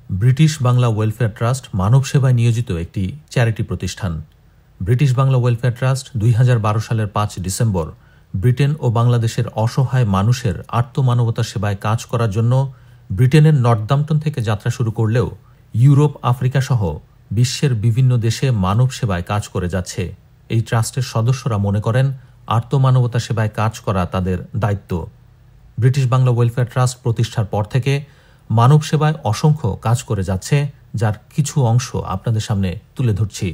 British Bangla welfare trust মানব সেবায় নিয়োজিত একটি চ্যারিটি প্রতিষ্ঠান। ব্রিটিশ বাংলা ওয়েলফেয়ার ট্রাস্ট 2012 সালের 5 ডিসেম্বর ব্রিটেন ও বাংলাদেশের অসহায় মানুষের আর্তমানবতার সেবায় কাজ করার জন্য ব্রিটেনের নর্দাম্পটন থেকে যাত্রা শুরু করলেও ইউরোপ, আফ্রিকা সহ বিশ্বের বিভিন্ন দেশে মানব সেবায় কাজ করে যাচ্ছে। এই ট্রাস্টের সদস্যরা মনে করেন আর্তমানবতা সেবায় কাজ করা তাদের দায়িত্ব। ব্রিটিশ বাংলা ওয়েলফেয়ার ট্রাস্ট প্রতিষ্ঠার পর থেকে মানব সেবায় অসংখ্য কাজ করে যাচ্ছে, যার কিছু অংশ আপনাদের সামনে তুলে ধরছি।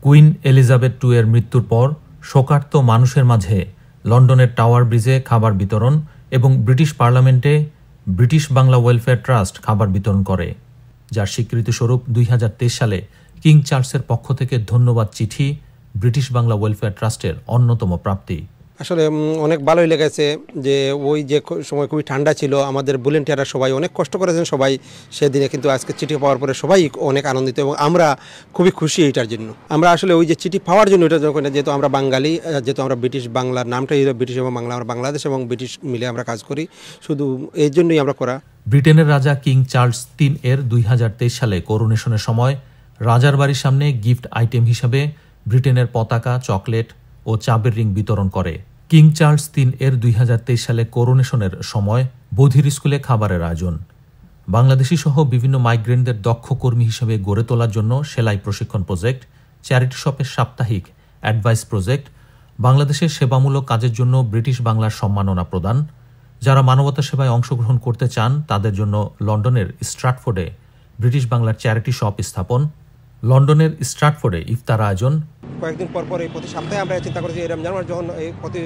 কুইন এলিজাবেথ II এর মৃত্যুর পর শোকার্ত মানুষের মাঝে লন্ডনের টাওয়ার ব্রিজে খাবার বিতরণ এবং ব্রিটিশ পার্লামেন্টে ব্রিটিশ বাংলা ওয়েলফেয়ার ট্রাস্ট খাবার বিতরণ করে, যার স্বীকৃতিস্বরূপ 2023 সালে কিং চার্লসের পক্ষ থেকে ধন্যবাদ চিঠি ব্রিটিশ বাংলা ওয়েলফেয়ার ট্রাস্টের অন্যতম প্রাপ্তি। আসলে অনেক ভালোই লেগেছে যে ওই যে সময় খুবই ঠান্ডা ছিল, আমাদের ভলেন্টিয়াররা সবাই অনেক কষ্ট করেছেন সবাই সেদিনে, কিন্তু আজকে চিঠি পাওয়ার পরে সবাই অনেক আনন্দিত এবং আমরা খুবই খুশি এইটার জন্য। আমরা আসলে ওই যে চিঠি পাওয়ার জন্য এটা যখন, যেহেতু আমরা বাঙালি, যেহেতু আমরা ব্রিটিশ বাংলার নামটাই ব্রিটিশ এবং বাংলা, আমরা বাংলাদেশ এবং ব্রিটিশ মিলে আমরা কাজ করি, শুধু এই জন্যই আমরা করা। ব্রিটেনের রাজা কিং চার্লস III এর 2023 সালে করোনেশনের সময় রাজার বাড়ির সামনে গিফট আইটেম হিসাবে ব্রিটেনের পতাকা, চকলেট ও চাবের রিং বিতরণ করে। কিং চার্লস III এর 2023 সালে করোনেশনের সময় বধির স্কুলে খাবারের আয়োজন। বাংলাদেশি সহ বিভিন্ন মাইগ্রেন্টদের দক্ষ কর্মী হিসেবে গড়ে তোলার জন্য সেলাই প্রশিক্ষণ প্রজেক্ট, চ্যারিটি শপের সাপ্তাহিক অ্যাডভাইস প্রজেক্ট, বাংলাদেশের সেবামূলক কাজের জন্য ব্রিটিশ বাংলার সম্মাননা প্রদান, যারা মানবতা সেবায় অংশগ্রহণ করতে চান তাদের জন্য লন্ডনের স্ট্র্যাটফোর্ডে ব্রিটিশ বাংলার চ্যারিটি শপ স্থাপন, লন্ডনের স্ট্র্যাটফোর্ডে ইফতার আয়োজন। কয়েকদিন পর পর এই প্রতি সপ্তাহে আমরা চিন্তা করেছি এই রমজান মাস যখন এই প্রতি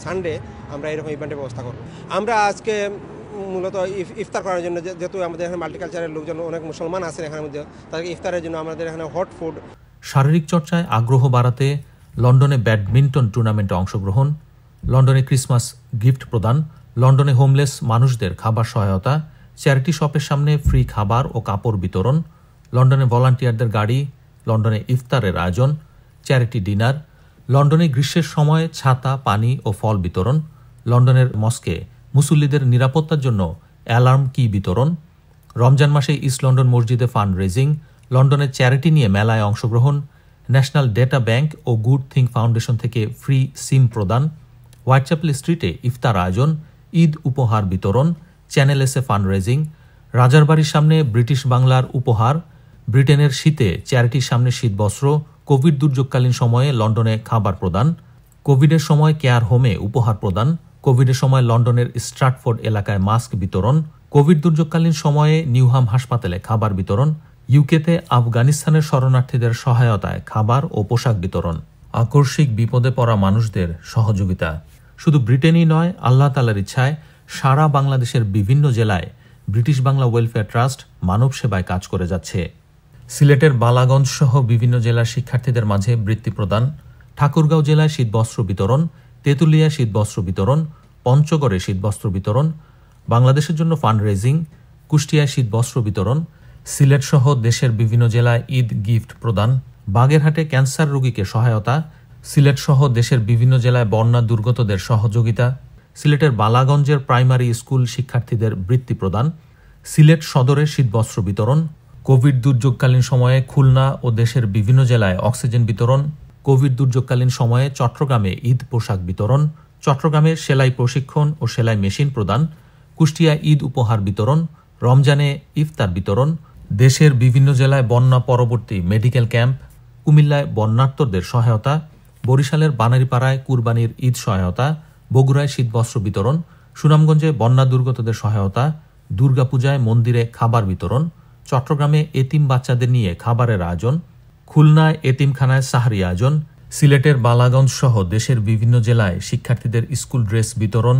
সানডে আমরা এরকম ইভেন্টের ব্যবস্থা করব। আমরা আজকে মূলত ইফতার করার জন্য, যেহেতু আমাদের এখানে মাল্টিকালচারের লোকজন অনেক মুসলমান আছেন এখানের মধ্যে, তাদেরকে ইফতারের জন্য আমাদের এখানে হট ফুড। শারীরিক চর্চায় আগ্রহ বাড়াতে লন্ডনে ব্যাডমিন্টন টুর্নামেন্টে অংশগ্রহণ, লন্ডনে ক্রিসমাস গিফট প্রদান, লন্ডনে হোমলেস মানুষদের খাবার সহায়তা, চ্যারিটি শপের সামনে ফ্রি খাবার ও কাপড় বিতরণ, লন্ডনে ভলান্টিয়ারদের গাড়ি, লন্ডনে ইফতারের আয়োজন, চ্যারিটি ডিনার, লন্ডনে গ্রীষ্মের সময় ছাতা, পানি ও ফল বিতরণ, লন্ডনের মস্কে মুসল্লিদের নিরাপত্তার জন্য অ্যালার্ম কি বিতরণ, রমজান মাসে ইস্ট লন্ডন মসজিদে ফান্ড রেজিং, লন্ডনের চ্যারিটি নিয়ে মেলায় অংশগ্রহণ, ন্যাশনাল ডেটা ব্যাংক ও গুড থিং ফাউন্ডেশন থেকে ফ্রি সিম প্রদান, হোয়াইটচ্যাপেল স্ট্রিটে ইফতার আয়োজন, ঈদ উপহার বিতরণ, চ্যানেল এসে ফান্ড রেজিং, রাজার বাড়ির সামনে ব্রিটিশ বাংলার উপহার, ব্রিটেনের শীতে চ্যারিটির সামনে শীতবস্ত্র, কোভিড দুর্যোগকালীন সময়ে লন্ডনে খাবার প্রদান, কোভিডের সময় কেয়ার হোমে উপহার প্রদান, কোভিডের সময় লন্ডনের স্ট্র্যাটফোর্ড এলাকায় মাস্ক বিতরণ, কোভিড দুর্যোগকালীন সময়ে নিউহাম হাসপাতালে খাবার বিতরণ, ইউকেতে আফগানিস্তানের শরণার্থীদের সহায়তায় খাবার ও পোশাক বিতরণ, আকস্মিক বিপদে পড়া মানুষদের সহযোগিতা। শুধু ব্রিটেনই নয়, আল্লাহ তাআলার ইচ্ছায় সারা বাংলাদেশের বিভিন্ন জেলায় ব্রিটিশ বাংলা ওয়েলফেয়ার ট্রাস্ট মানব সেবায় কাজ করে যাচ্ছে। সিলেটের বালাগঞ্জ সহ বিভিন্ন জেলার শিক্ষার্থীদের মাঝে বৃত্তি প্রদান, ঠাকুরগাঁও জেলায় শীতবস্ত্র বিতরণ, তেঁতুলিয়ায় শীতবস্ত্র বিতরণ, পঞ্চগড়ে শীতবস্ত্র বিতরণ, বাংলাদেশের জন্য ফান্ড রেজিং, কুষ্টিয়ায় শীতবস্ত্র বিতরণ, সিলেট সহ দেশের বিভিন্ন জেলায় ঈদ গিফট প্রদান, বাগেরহাটে ক্যান্সার রোগীকে সহায়তা, সিলেট সহ দেশের বিভিন্ন জেলায় বন্যা দুর্গতদের সহযোগিতা, সিলেটের বালাগঞ্জের প্রাইমারি স্কুল শিক্ষার্থীদের বৃত্তি প্রদান, সিলেট সদরে শীতবস্ত্র বিতরণ, কোভিড দুর্যোগকালীন সময়ে খুলনা ও দেশের বিভিন্ন জেলায় অক্সিজেন বিতরণ, কোভিড দুর্যোগকালীন সময়ে চট্টগ্রামে ঈদ পোশাক বিতরণ, চট্টগ্রামে সেলাই প্রশিক্ষণ ও সেলাই মেশিন প্রদান, কুষ্টিয়ায় ঈদ উপহার বিতরণ, রমজানে ইফতার বিতরণ, দেশের বিভিন্ন জেলায় বন্যা পরবর্তী মেডিকেল ক্যাম্প, কুমিল্লায় বন্যার্তদের সহায়তা, বরিশালের বানারীপাড়ায় কুরবানির ঈদ সহায়তা, বগুড়ায় শীতবস্ত্র বিতরণ, সুনামগঞ্জে বন্যা দুর্গতদের সহায়তা, দুর্গাপূজায় মন্দিরে খাবার বিতরণ, চট্টগ্রামে এতিম বাচ্চাদের নিয়ে খাবারের আয়োজন, খুলনায় এতিমখানায় সাহারি আয়োজন, সিলেটের বালাগঞ্জ সহ দেশের বিভিন্ন জেলায় শিক্ষার্থীদের স্কুল ড্রেস বিতরণ,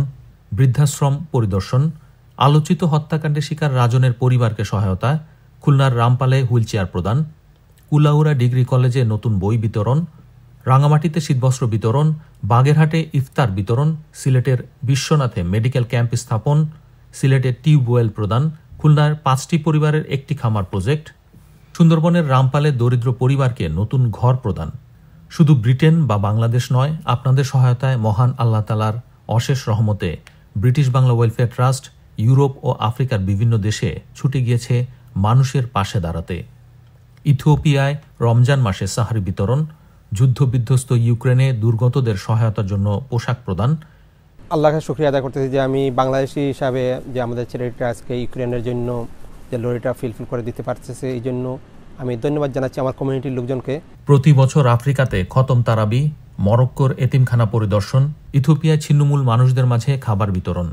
বৃদ্ধাশ্রম পরিদর্শন, আলোচিত হত্যাকাণ্ডের শিকার রাজনের পরিবারকে সহায়তা, খুলনার রামপালে হুইলচেয়ার প্রদান, কুলাউড়া ডিগ্রি কলেজে নতুন বই বিতরণ, রাঙামাটিতে শীতবস্ত্র বিতরণ, বাগেরহাটে ইফতার বিতরণ, সিলেটের বিশ্বনাথে মেডিকেল ক্যাম্প স্থাপন, সিলেটে টিউবওয়েল প্রদান, খুলনার 5টি পরিবারের একটি খামার প্রজেক্ট, সুন্দরবনের রামপালে দরিদ্র পরিবারকে নতুন ঘর প্রদান। শুধু ব্রিটেন বা বাংলাদেশ নয়, আপনাদের সহায়তায় মহান আল্লাহ তাআলার অশেষ রহমতে British Bangla welfare trust Europe ও আফ্রিকার বিভিন্ন দেশে ছুটে গিয়েছে মানুষের পাশে দাঁড়াতে। ইথিওপিয়ায় রমজান মাসে সাহারি বিতরণ, যুদ্ধবিধ্বস্ত ইউক্রেনে দুর্গতদের সহায়তার জন্য পোশাক প্রদান। আল্লাহকে শুকরিয়া আদায় করতেছি যে আমি বাংলাদেশি হিসাবে যে আমাদের ছেলেটা আজকে ইউক্রেনের জন্য যে লরিটা ফিলফিল করে দিতে পারতেছে, এই জন্য আমি ধন্যবাদ জানাচ্ছি আমার কমিউনিটির লোকজনকে। প্রতি বছর আফ্রিকাতে খতম তারাবি, মরক্কোর এতিমখানা পরিদর্শন, ইথিওপিয়ায় ছিন্নমূল মানুষদের মাঝে খাবার বিতরণ।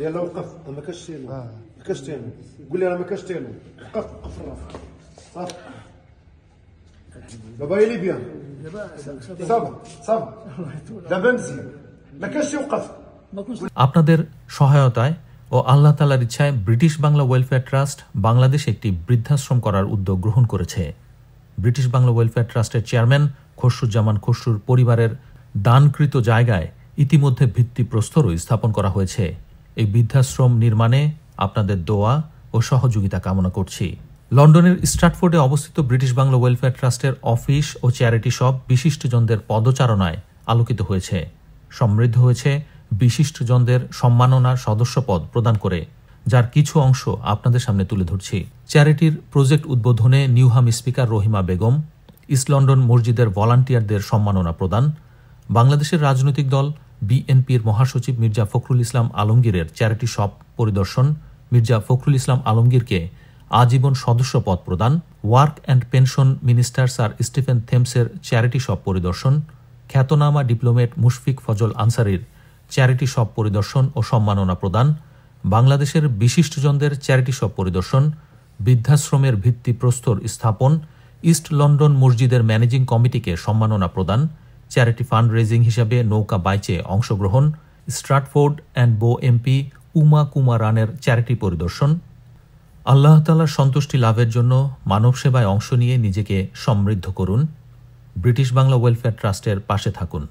يلا وقف ما كاش تيلو ما كاش تيلو قول لي انا ما كاش تيلو وقف وقف الراس صافي دابا يلي بيان صافي صافي دابا مزيان ما كاش يوقف। আপনাদের সহায়তায় ও আল্লাহ তাআলার ইচ্ছায় ব্রিটিশ বাংলা ওয়েলফেয়ার ট্রাস্ট বাংলাদেশে একটি বৃদ্ধাশ্রম করার উদ্যোগ গ্রহণ করেছে। ব্রিটিশ বাংলা ওয়েলফেয়ার ট্রাস্টের চেয়ারম্যান খসরুজ্জামান খসরুর পরিবারের দানকৃত জায়গায় ইতিমধ্যে ভিত্তিপ্রস্তরও স্থাপন করা হয়েছে। এই বৃদ্ধাশ্রম নির্মাণে আপনাদের দোয়া ও সহযোগিতা কামনা করছি। লন্ডনের স্ট্র্যাটফোর্ডে অবস্থিত ব্রিটিশ বাংলা ওয়েলফেয়ার ট্রাস্টের অফিস ও চ্যারিটি শপ বিশিষ্টজনদের পদচারণায় আলোকিত হয়েছে, সমৃদ্ধ হয়েছে বিশিষ্টজনদের সম্মাননার সদস্যপদ প্রদান করে, যার কিছু অংশ আপনাদের সামনে তুলে ধরছি। চ্যারিটির প্রজেক্ট উদ্বোধনে Newham speaker Rahima Begum, east London মসজিদের ভলান্টিয়ারদের সম্মাননা প্রদান, বাংলাদেশের রাজনৈতিক দল বিএনপির মহাসচিব মির্জা ফখরুল ইসলাম আলমগীরের চ্যারিটি শপ পরিদর্শন, মির্জা ফখরুল ইসলাম আলমগীরকে আজীবন সদস্য পদ প্রদান, work and pension minister sir Stephen থেমসের চ্যারিটি শপ পরিদর্শন, খ্যাতনামা ডিপ্লোমেট মুশফিক ফজল আনসারির চ্যারিটি শপ পরিদর্শন ও সম্মাননা প্রদান, বাংলাদেশের বিশিষ্টজনদের চ্যারিটি শপ পরিদর্শন, বৃদ্ধাশ্রমের ভিত্তিপ্রস্তর স্থাপন, ইস্ট লন্ডন মসজিদের ম্যানেজিং কমিটিকে সম্মাননা প্রদান, চ্যারিটি ফান্ড রেজিং হিসাবে নৌকা বাইচে অংশগ্রহণ, স্ট্র্যাটফোর্ড অ্যান্ড বো এমপি উমা কুমা রানের চ্যারিটি পরিদর্শন। আল্লাহ তাআলার সন্তুষ্টি লাভের জন্য মানব সেবায় অংশ নিয়ে নিজেকে সমৃদ্ধ করুন। ব্রিটিশ বাংলা ওয়েলফেয়ার ট্রাস্টের পাশে থাকুন।